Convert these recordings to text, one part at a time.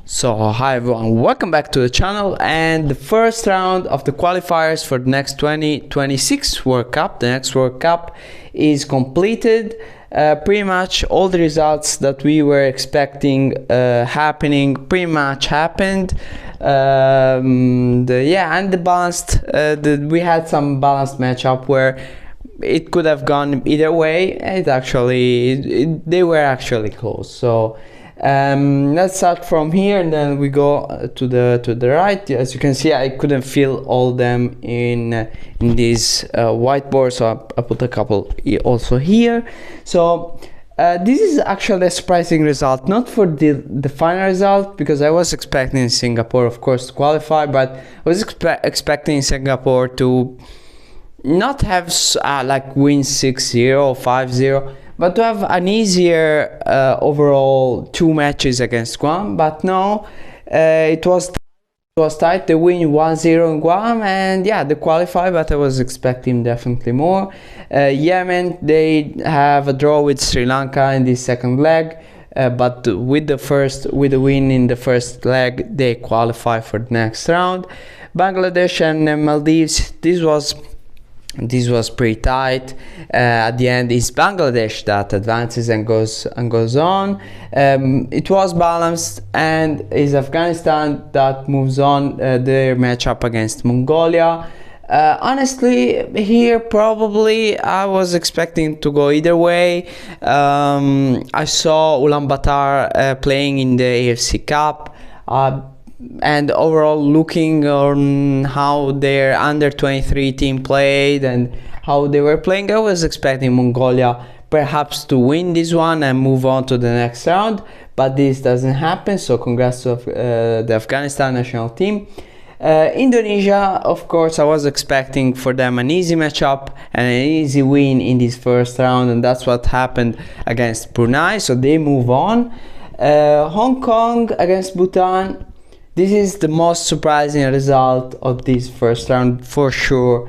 So hi everyone, welcome back to the channel. And the first round of the qualifiers for the next 2026 World Cup, the next World Cup, is completed. Pretty much all the results that we were expecting happening pretty much happened. And the balanced we had some balanced matchup where it could have gone either way. They were actually close. So let's start from here and then we go to the right. As you can see, I couldn't fill all them in this whiteboard, so I put a couple also here. So this is actually a surprising result, not for the final result, because I was expecting Singapore, of course, to qualify, but I was expecting Singapore to not have like win 6-0 or 5-0, but to have an easier overall two matches against Guam. But no, it was tight. They win 1-0 in Guam, and yeah, they qualify, but I was expecting definitely more. Yemen, they have a draw with Sri Lanka in the second leg, but with the win in the first leg, they qualify for the next round. Bangladesh and Maldives, this was pretty tight. At the end, it's Bangladesh that advances and goes on. It was balanced, and it's Afghanistan that moves on their matchup against Mongolia. Honestly, here probably I was expecting to go either way. I saw Ulaanbaatar playing in the AFC Cup. And overall, looking on how their under-23 team played and how they were playing, I was expecting Mongolia perhaps to win this one and move on to the next round, but this doesn't happen. So congrats to the Afghanistan national team. Indonesia, of course, I was expecting for them an easy matchup and an easy win in this first round, and that's what happened against Brunei, so they move on. Hong Kong against Bhutan. This is the most surprising result of this first round for sure.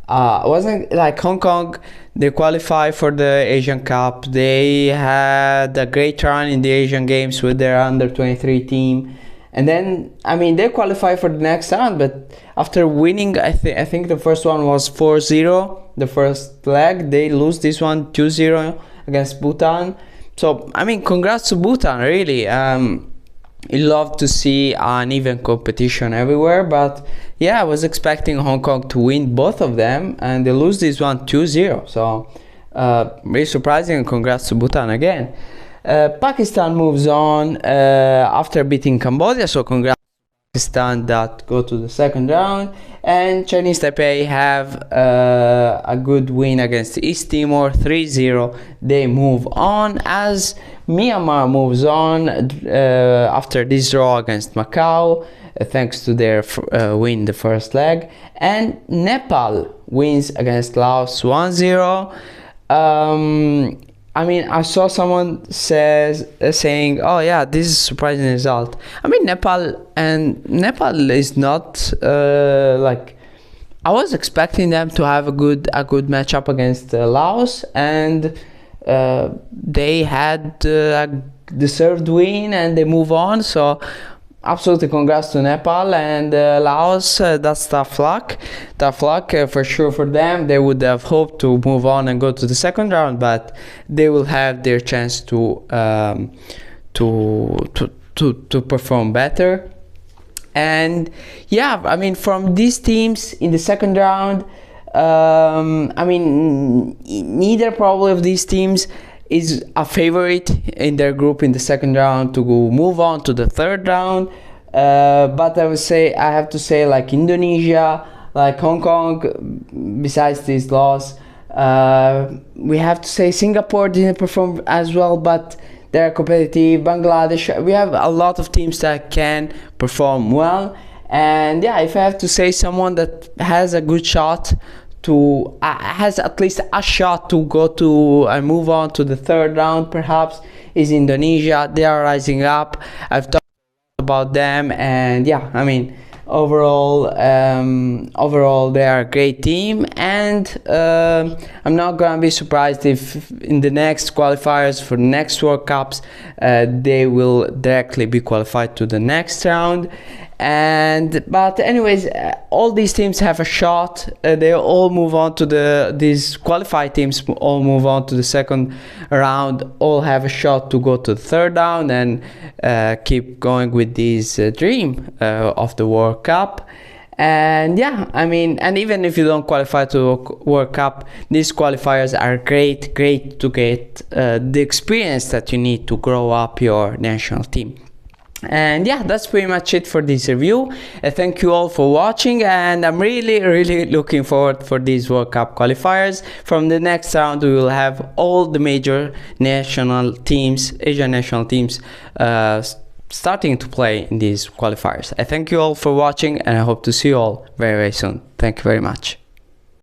Wasn't like Hong Kong, they qualified for the Asian Cup. They had a great run in the Asian Games with their under-23 team. And then, I mean, they qualified for the next round, but after winning, I think the first one was 4-0, the first leg. They lose this one 2-0 against Bhutan. So, I mean, congrats to Bhutan, really. You love to see an even competition everywhere, but yeah, I was expecting Hong Kong to win both of them, and they lose this one 2-0. So really surprising, and congrats to Bhutan again. Pakistan moves on after beating Cambodia, so congrats to Pakistan that go to the second round. And Chinese Taipei have a good win against East Timor 3-0. They move on, as Myanmar moves on after this draw against Macau, thanks to their win the first leg. And Nepal wins against Laos 1-0. I mean, I saw someone saying, "Oh yeah, this is a surprising result." I mean, Nepal is not like, I was expecting them to have a good matchup against Laos, and they had a deserved win and they move on. So absolutely congrats to Nepal and Laos. That's tough luck for sure for them. They would have hoped to move on and go to the second round, but they will have their chance to perform better. And yeah, I mean, from these teams in the second round, I mean, neither probably of these teams is a favorite in their group in the second round to go move on to the third round. But I have to say, like Indonesia, like Hong Kong, besides this loss, we have to say Singapore didn't perform as well, but they're competitive. Bangladesh, we have a lot of teams that can perform well. And yeah, if I have to say someone that has a good shot to has at least a shot to go to and move on to the third round, perhaps, is Indonesia. They are rising up. I've talked about them, and yeah, I mean, overall they are a great team, and I'm not gonna be surprised if in the next qualifiers for the next World Cups they will directly be qualified to the next round. But anyways, all these teams have a shot. They all move on to these qualified teams all move on to the second round, all have a shot to go to the third round and keep going with this dream of the World Cup. And yeah, I mean, and even if you don't qualify to World Cup, these qualifiers are great to get the experience that you need to grow up your national team. And yeah, that's pretty much it for this review. Thank you all for watching, and I'm really looking forward for these World Cup qualifiers. From the next round we will have all the major national teams, Asian national teams, starting to play in these qualifiers. I thank you all for watching, and I hope to see you all very soon. Thank you very much.